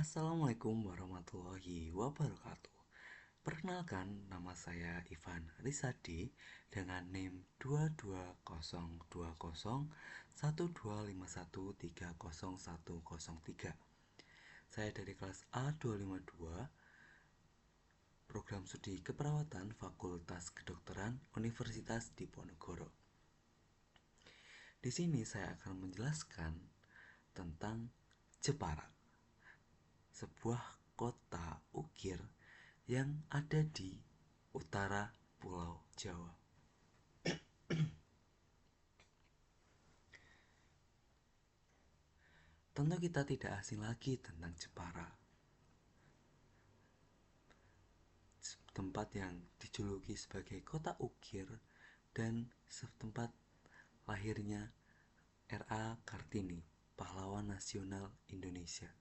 Assalamualaikum warahmatullahi wabarakatuh. Perkenalkan, nama saya Ivan Risadi dengan NIM 22201215130103. Saya dari kelas A252, Program Studi Keperawatan Fakultas Kedokteran Universitas Diponegoro. Di sini saya akan menjelaskan tentang Jepara, sebuah kota ukir yang ada di utara Pulau Jawa. Tentu kita tidak asing lagi tentang Jepara, tempat yang dijuluki sebagai kota ukir dan tempat lahirnya R.A. Kartini, pahlawan nasional Indonesia,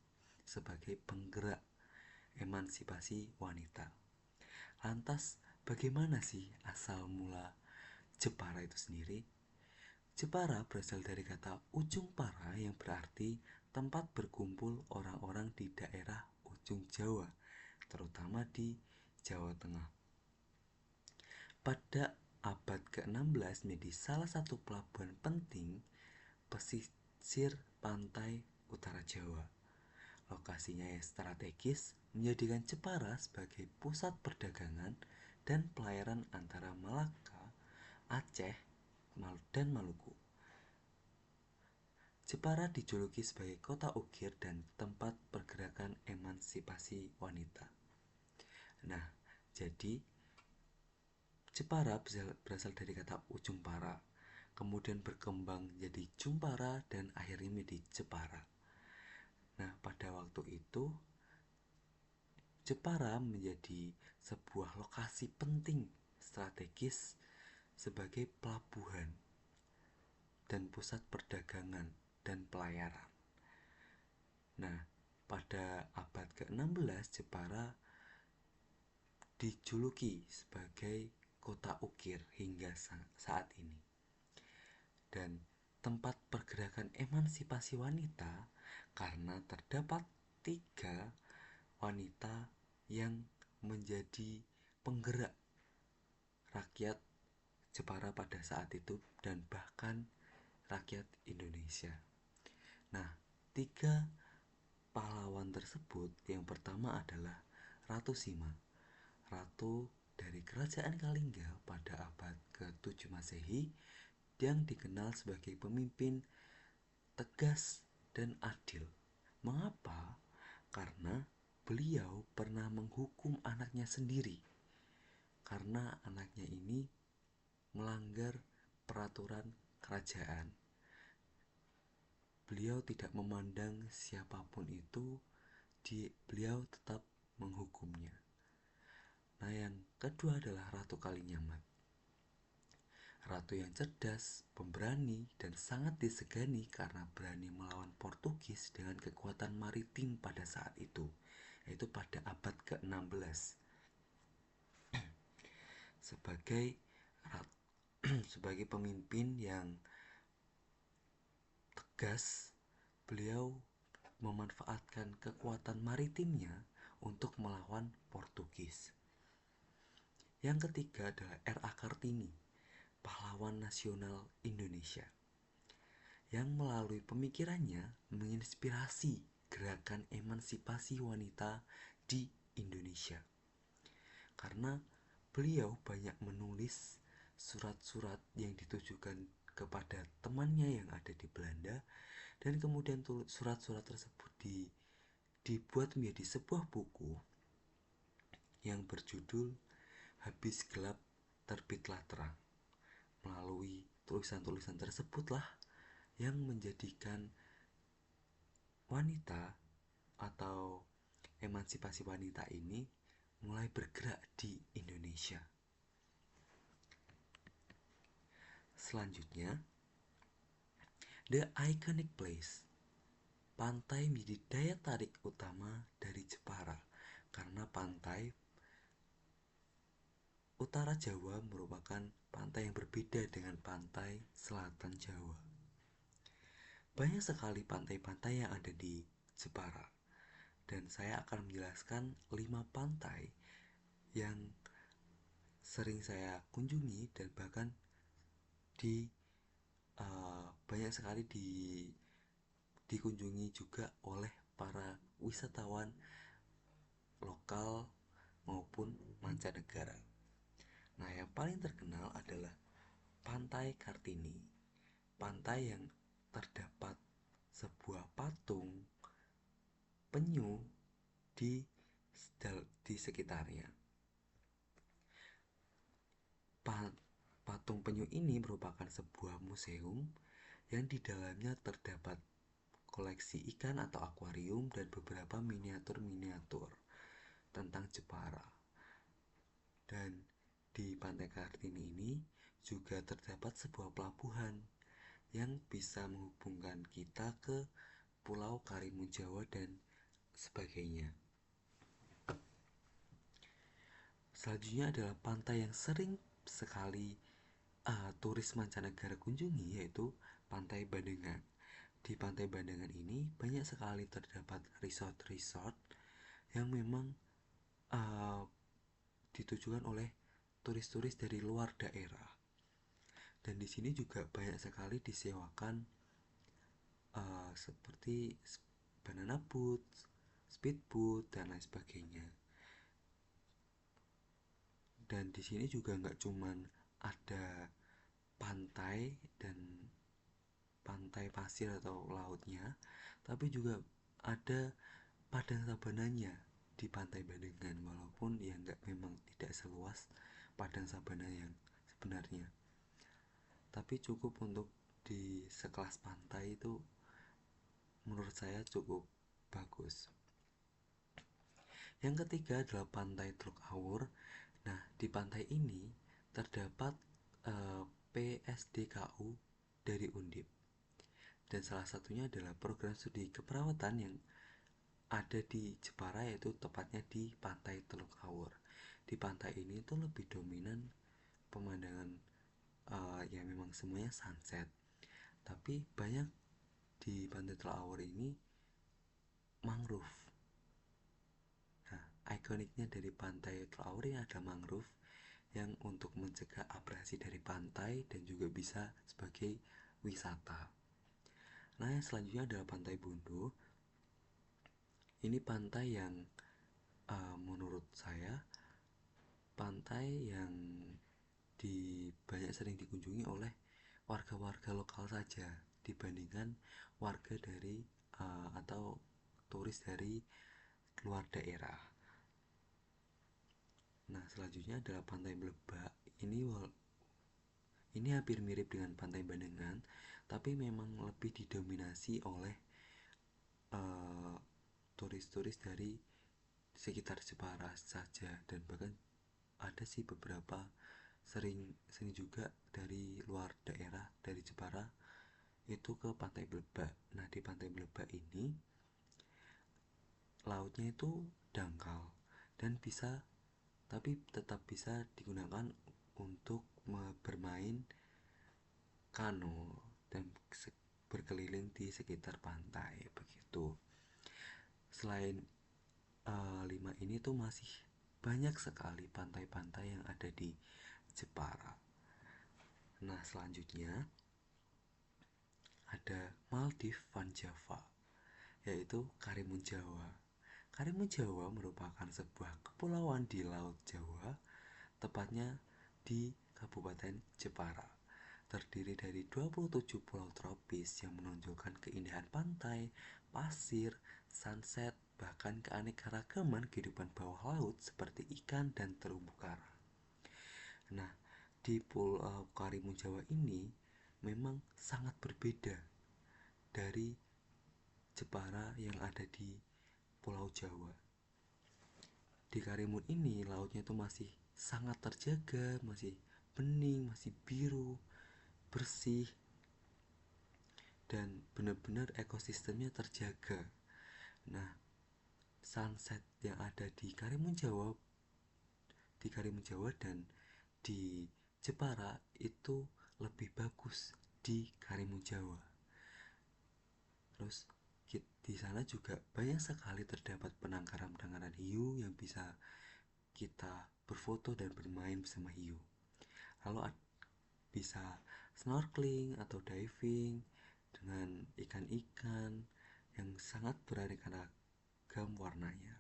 sebagai penggerak emansipasi wanita. Lantas, bagaimana sih asal mula Jepara itu sendiri? Jepara berasal dari kata ujung para yang berarti tempat berkumpul orang-orang di daerah ujung Jawa, terutama di Jawa Tengah. Pada abad ke-16 menjadi salah satu pelabuhan penting pesisir pantai utara Jawa. Lokasinya yang strategis menjadikan Jepara sebagai pusat perdagangan dan pelayaran antara Malaka, Aceh, dan Maluku. Jepara dijuluki sebagai kota ukir dan tempat pergerakan emansipasi wanita. Nah, jadi Jepara berasal dari kata ujung para, kemudian berkembang jadi Jumpara dan akhirnya menjadi Jepara. Nah, pada waktu itu Jepara menjadi sebuah lokasi penting strategis sebagai pelabuhan dan pusat perdagangan dan pelayaran. Nah, pada abad ke-16 Jepara dijuluki sebagai kota ukir hingga saat ini. Dan tempat pergerakan emansipasi wanita karena terdapat 3 wanita yang menjadi penggerak rakyat Jepara pada saat itu dan bahkan rakyat Indonesia. Nah, 3 pahlawan tersebut yang pertama adalah Ratu Sima, ratu dari kerajaan Kalingga pada abad ke-7 Masehi yang dikenal sebagai pemimpin tegas dan adil. Mengapa? Karena beliau pernah menghukum anaknya sendiri karena anaknya ini melanggar peraturan kerajaan. Beliau tidak memandang siapapun itu, beliau tetap menghukumnya. Nah, yang kedua adalah Ratu Kalinyamat, ratu yang cerdas, pemberani, dan sangat disegani karena berani melawan Portugis dengan kekuatan maritim pada saat itu, yaitu pada abad ke-16. Sebagai sebagai pemimpin yang tegas, beliau memanfaatkan kekuatan maritimnya untuk melawan Portugis. Yang ketiga adalah R.A. Kartini, pahlawan nasional Indonesia, yang melalui pemikirannya menginspirasi gerakan emansipasi wanita di Indonesia. Karena beliau banyak menulis surat-surat yang ditujukan kepada temannya yang ada di Belanda, dan kemudian surat-surat tersebut dibuat menjadi sebuah buku yang berjudul Habis Gelap Terbitlah Terang. Melalui tulisan-tulisan tersebutlah yang menjadikan wanita atau emansipasi wanita ini mulai bergerak di Indonesia. Selanjutnya, The Iconic Place. Pantai menjadi daya tarik utama dari Jepara karena pantai utara Jawa merupakan pantai yang berbeda dengan pantai selatan Jawa. Banyak sekali pantai-pantai yang ada di Jepara, dan saya akan menjelaskan 5 pantai yang sering saya kunjungi dan bahkan banyak sekali dikunjungi juga oleh para wisatawan lokal maupun mancanegara. Nah, yang paling terkenal adalah Pantai Kartini. Pantai yang terdapat sebuah patung penyu di sekitarnya. Patung penyu ini merupakan sebuah museum yang di dalamnya terdapat koleksi ikan atau akuarium dan beberapa miniatur-miniatur tentang Jepara. Dan di Pantai Kartini ini juga terdapat sebuah pelabuhan yang bisa menghubungkan kita ke Pulau Karimun Jawa dan sebagainya. Selanjutnya adalah pantai yang sering sekali turis mancanegara kunjungi, yaitu Pantai Bandengan. Di Pantai Bandengan ini banyak sekali terdapat resort-resort yang memang ditujukan oleh turis-turis dari luar daerah. Dan di sini juga banyak sekali disewakan seperti banana boat, speedboat dan lain sebagainya. Dan di sini juga nggak cuman ada pantai dan pantai pasir atau lautnya, tapi juga ada padang sabananya di Pantai Bandengan, walaupun ya nggak, memang tidak seluas padang sabana yang sebenarnya, tapi cukup untuk di sekelas pantai itu menurut saya cukup bagus. Yang ketiga adalah Pantai Teluk Awur. Nah, di pantai ini terdapat PSDKU dari Undip, dan salah satunya adalah program studi keperawatan yang ada di Jepara, yaitu tepatnya di Pantai Teluk Awur. Di pantai ini tuh lebih dominan pemandangan ya memang semuanya sunset, tapi banyak di Pantai Teluk Awur ini mangrove. Nah, ikoniknya dari Pantai Teluk Awur ini ada mangrove yang untuk mencegah abrasi dari pantai dan juga bisa sebagai wisata. Nah, yang selanjutnya adalah Pantai Bondo. Ini pantai yang menurut saya pantai yang banyak sering dikunjungi oleh warga-warga lokal saja dibandingkan warga dari atau turis dari luar daerah. Nah, selanjutnya adalah Pantai Blebak. Ini hampir mirip dengan Pantai Bandengan, tapi memang lebih didominasi oleh turis-turis dari sekitar Jepara saja, dan bahkan ada sih beberapa sering juga dari luar daerah dari Jepara itu ke Pantai Blebak. Nah, di Pantai Blebak ini lautnya itu dangkal dan tapi tetap bisa digunakan untuk bermain kano dan berkeliling di sekitar pantai begitu. Selain 5 ini tuh masih banyak sekali pantai-pantai yang ada di Jepara. Nah, selanjutnya ada Maldives Van Java, yaitu Karimun Jawa. Karimun Jawa merupakan sebuah kepulauan di Laut Jawa, tepatnya di Kabupaten Jepara. Terdiri dari 27 pulau tropis yang menonjolkan keindahan pantai, pasir, sunset, bahkan keanekaragaman kehidupan bawah laut seperti ikan dan terumbu karang. Nah, di Pulau Karimun Jawa ini memang sangat berbeda dari Jepara yang ada di Pulau Jawa. Di Karimun ini lautnya itu masih sangat terjaga, masih bening, masih biru, bersih, dan benar-benar ekosistemnya terjaga. Nah, sunset yang ada di Karimun Jawa dan di Jepara itu lebih bagus di Karimun Jawa. Terus di sana juga banyak sekali terdapat penangkaran-penangkaran hiu yang bisa kita berfoto dan bermain bersama hiu. Lalu bisa snorkeling atau diving dengan ikan-ikan yang sangat beraneka ragam warnanya.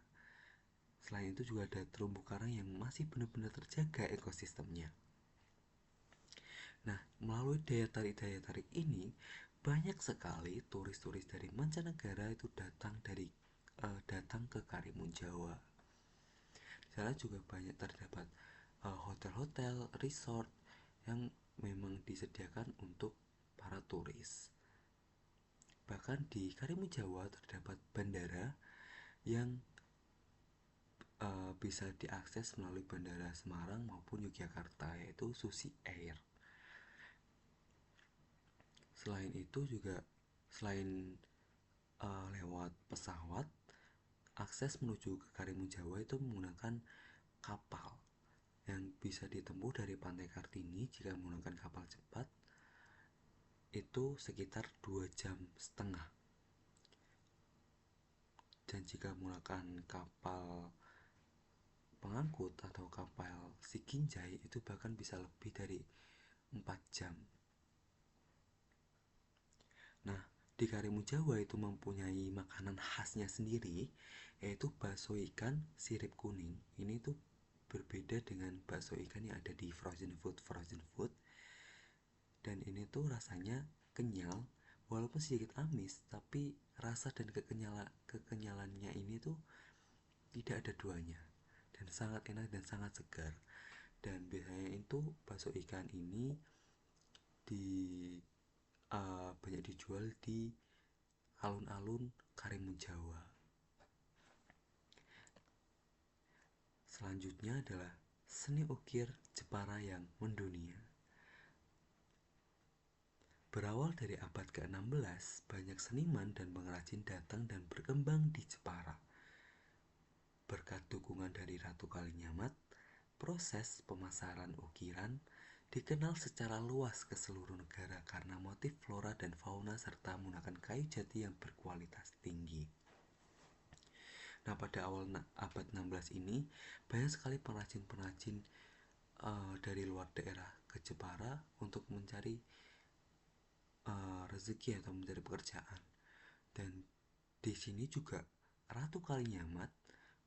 Selain itu juga ada terumbu karang yang masih benar-benar terjaga ekosistemnya. Nah, melalui daya tarik ini banyak sekali turis-turis dari mancanegara itu datang ke Karimun Jawa. Di sana juga banyak terdapat hotel-hotel, resort yang memang disediakan untuk para turis. Bahkan di Karimun Jawa terdapat bandara yang bisa diakses melalui Bandara Semarang maupun Yogyakarta, yaitu Susi Air. Selain itu juga selain lewat pesawat, akses menuju ke Karimun Jawa itu menggunakan kapal yang bisa ditempuh dari Pantai Kartini. Jika menggunakan kapal cepat itu sekitar 2,5 jam, dan jika menggunakan kapal pengangkut atau kapal Siginjai itu bahkan bisa lebih dari 4 jam. Nah, di Karimun Jawa itu mempunyai makanan khasnya sendiri, yaitu bakso ikan sirip kuning. Ini tuh berbeda dengan bakso ikan yang ada di frozen food. Dan ini tuh rasanya kenyal, walaupun sedikit amis, tapi rasa dan kekenyalannya ini tuh tidak ada duanya, dan sangat enak dan sangat segar. Dan biasanya itu bakso ikan ini di banyak dijual di alun-alun Karimun Jawa. Selanjutnya adalah seni ukir Jepara yang mendunia. Berawal dari abad ke-16, banyak seniman dan pengrajin datang dan berkembang di Jepara. Berkat dukungan dari Ratu Kalinyamat, proses pemasaran ukiran dikenal secara luas ke seluruh negara karena motif flora dan fauna serta menggunakan kayu jati yang berkualitas tinggi. Nah, pada awal abad 16 ini banyak sekali pengrajin-pengrajin dari luar daerah ke Jepara untuk mencari rezeki atau mencari pekerjaan. Dan di sini juga Ratu Kalinyamat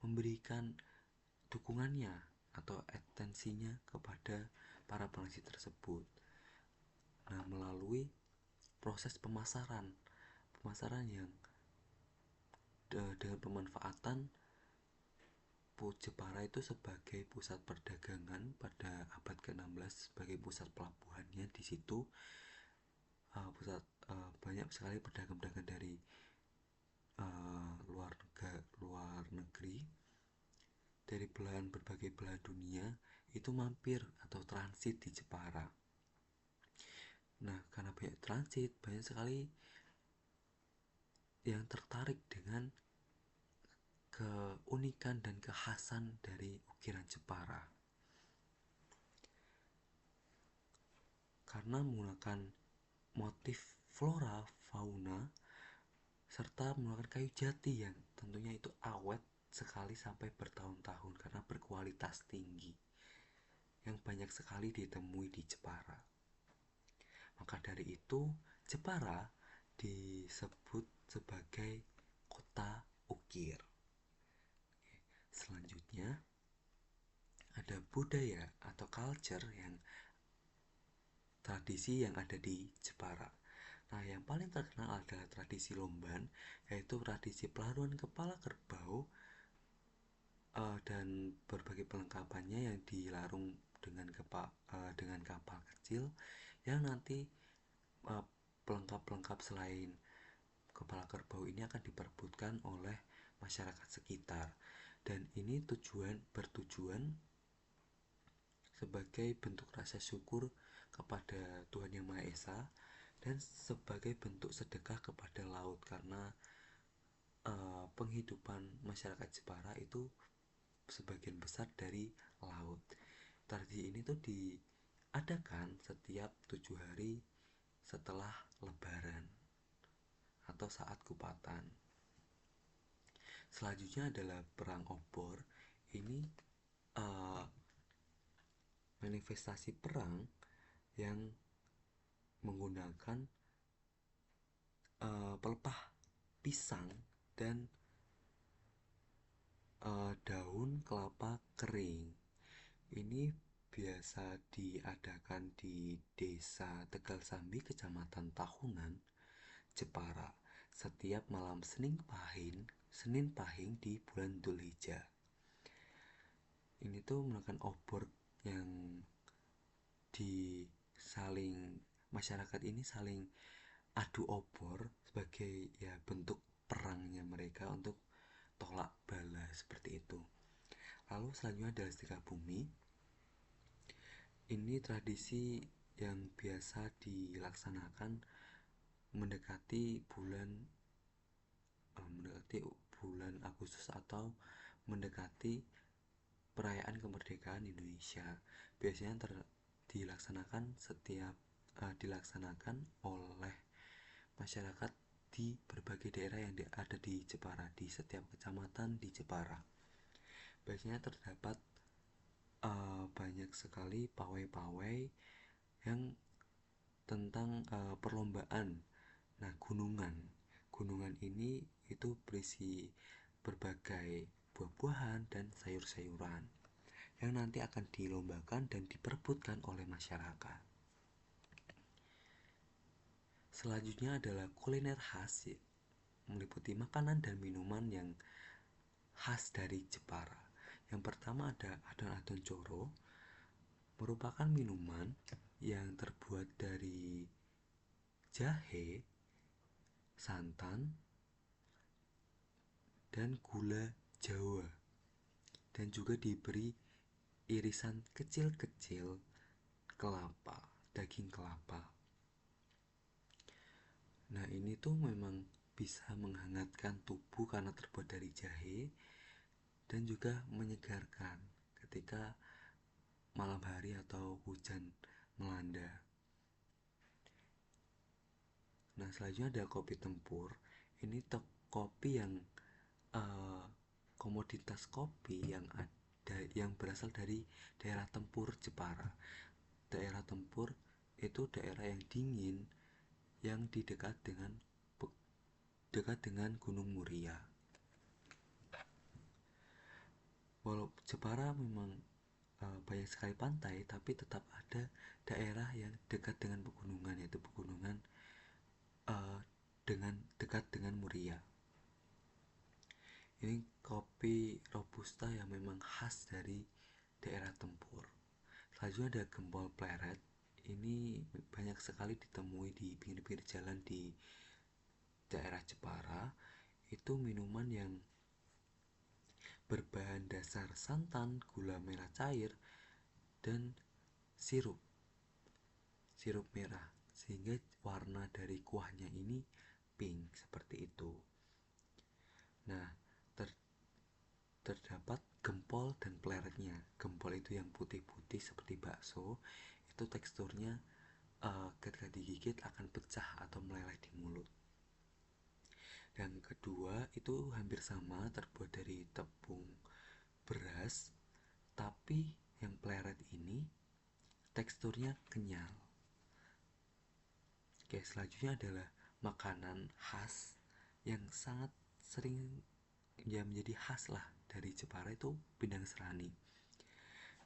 memberikan dukungannya atau atensinya kepada para pengrajin tersebut. Nah, melalui proses pemasaran yang dengan pemanfaatan Jepara itu sebagai pusat perdagangan pada abad ke-16, sebagai pusat pelabuhannya. Di situ banyak sekali pedagang-pedagang dari luar negeri dari berbagai belahan dunia itu mampir atau transit di Jepara. Nah, karena banyak transit, banyak sekali yang tertarik dengan keunikan dan kekhasan dari ukiran Jepara. Karena menggunakan motif flora, fauna, serta menggunakan kayu jati yang tentunya itu awet sekali sampai bertahun-tahun karena berkualitas tinggi, yang banyak sekali ditemui di Jepara. Maka dari itu, Jepara disebut sebagai kota ukir. Selanjutnya ada budaya atau culture yang tradisi yang ada di Jepara. Nah, yang paling terkenal adalah tradisi Lomban, yaitu tradisi pelaruan kepala kerbau dan berbagai perlengkapannya yang dilarung dengan kapal kecil, yang nanti pelengkap-pelengkap selain kepala kerbau ini akan diperebutkan oleh masyarakat sekitar. Dan ini bertujuan sebagai bentuk rasa syukur kepada Tuhan Yang Maha Esa dan sebagai bentuk sedekah kepada laut, karena penghidupan masyarakat Jepara itu sebagian besar dari laut. Tradisi ini tuh diadakan setiap 7 hari setelah Lebaran atau atau saat kupatan. Selanjutnya adalah perang obor. Ini manifestasi perang yang menggunakan pelepah pisang dan daun kelapa kering. Ini biasa diadakan di Desa Tegal Sambi, Kecamatan Tahunan, Jepara, setiap malam Senin Pahing di bulan Dzulhijjah. Ini tuh merupakan obor yang masyarakat ini saling adu obor sebagai ya bentuk perangnya mereka untuk tolak bala seperti itu. Lalu selanjutnya adalah Sedekah Bumi. Ini tradisi yang biasa dilaksanakan mendekati bulan Agustus atau mendekati perayaan kemerdekaan Indonesia. Biasanya dilaksanakan oleh masyarakat di berbagai daerah yang ada di Jepara, di setiap kecamatan di Jepara. Biasanya terdapat banyak sekali pawai-pawai yang tentang perlombaan. Nah, gunungan ini itu berisi berbagai buah-buahan dan sayur-sayuran yang nanti akan dilombakan dan diperebutkan oleh masyarakat. Selanjutnya adalah kuliner khas, meliputi makanan dan minuman yang khas dari Jepara. Yang pertama ada adon-adon coro, merupakan minuman yang terbuat dari jahe, santan, dan gula Jawa, dan juga diberi irisan kecil-kecil daging kelapa. Nah, ini tuh memang bisa menghangatkan tubuh karena terbuat dari jahe dan juga menyegarkan ketika malam hari atau hujan melanda. Nah, selanjutnya ada kopi tempur. Ini kopi yang komoditas kopi yang berasal dari daerah Tempur, Jepara. Daerah Tempur itu daerah yang dingin yang dekat dengan Gunung Muria. Walau Jepara memang banyak sekali pantai, tapi tetap ada daerah yang dekat dengan pegunungan, yaitu pegunungan dekat dengan Muria. Ini kopi robusta yang memang khas dari daerah Tempur. Selanjutnya ada gempol pleret. Ini banyak sekali ditemui di pinggir-pinggir jalan di daerah Jepara. Itu minuman yang berbahan dasar santan, gula merah cair, dan sirup merah, sehingga warna dari kuahnya ini pink seperti itu. Nah, terdapat gempol dan pleretnya. Gempol itu yang putih-putih seperti bakso, itu teksturnya ketika digigit akan pecah atau meleleh di mulut. Dan kedua itu hampir sama, terbuat dari tepung beras, tapi yang pleret ini teksturnya kenyal. Oke, selanjutnya adalah makanan khas yang sangat sering menjadi khas lah dari Jepara, itu pindang serani.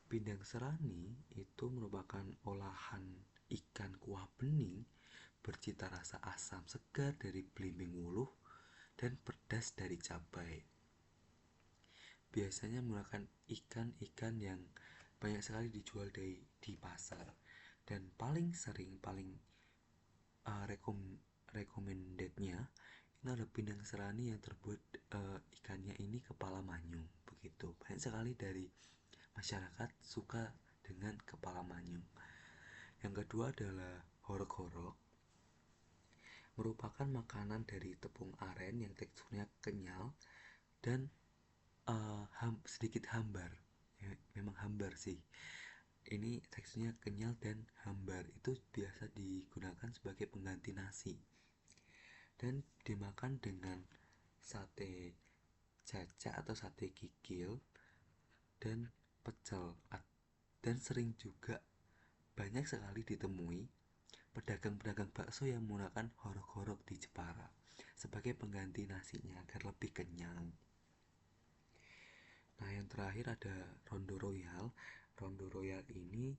Pindang serani itu merupakan olahan ikan kuah bening bercita rasa asam segar dari belimbing wuluh dan pedas dari cabai. Biasanya menggunakan ikan-ikan yang banyak sekali dijual di pasar, dan paling recommendednya ini adalah pindang serani yang terbuat ikannya ini kepala manyung. Begitu banyak sekali dari masyarakat suka dengan kepala manyung. Yang kedua adalah horok-horok, merupakan makanan dari tepung aren yang teksturnya kenyal dan sedikit hambar. Ya, memang hambar sih. Ini teksturnya kenyal dan hambar. Itu biasa digunakan sebagai pengganti nasi. dan dimakan dengan sate cacak atau sate kikil dan pecel. Dan sering juga banyak sekali ditemui pedagang-pedagang bakso yang menggunakan horok-horok di Jepara sebagai pengganti nasinya agar lebih kenyang. Nah, yang terakhir ada Rondo Royal. Rondo Royal ini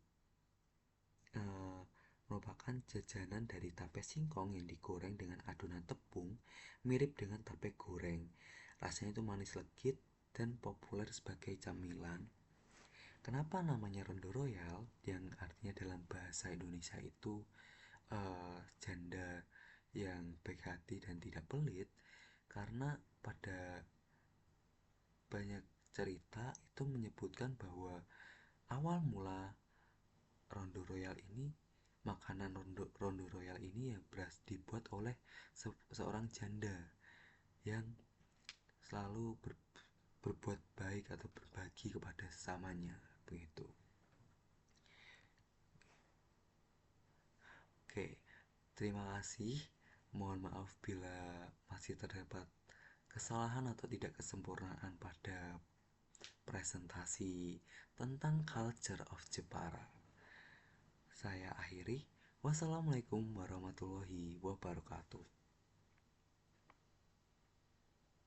merupakan jajanan dari tape singkong yang digoreng dengan adonan tepung mirip dengan tape goreng. Rasanya itu manis legit dan populer sebagai camilan. Kenapa namanya Rondo Royal, yang artinya dalam bahasa Indonesia itu janda yang baik hati dan tidak pelit? Karena pada banyak cerita itu menyebutkan bahwa awal mula Rondo Royal ini, makanan Rondo Royal ini ya dibuat oleh seorang janda yang selalu berbuat baik atau berbagi kepada sesamanya begitu. Oke, terima kasih. Mohon maaf bila masih terdapat kesalahan atau tidak kesempurnaan pada presentasi tentang Culture of Jepara. Saya akhiri. Wassalamualaikum warahmatullahi wabarakatuh.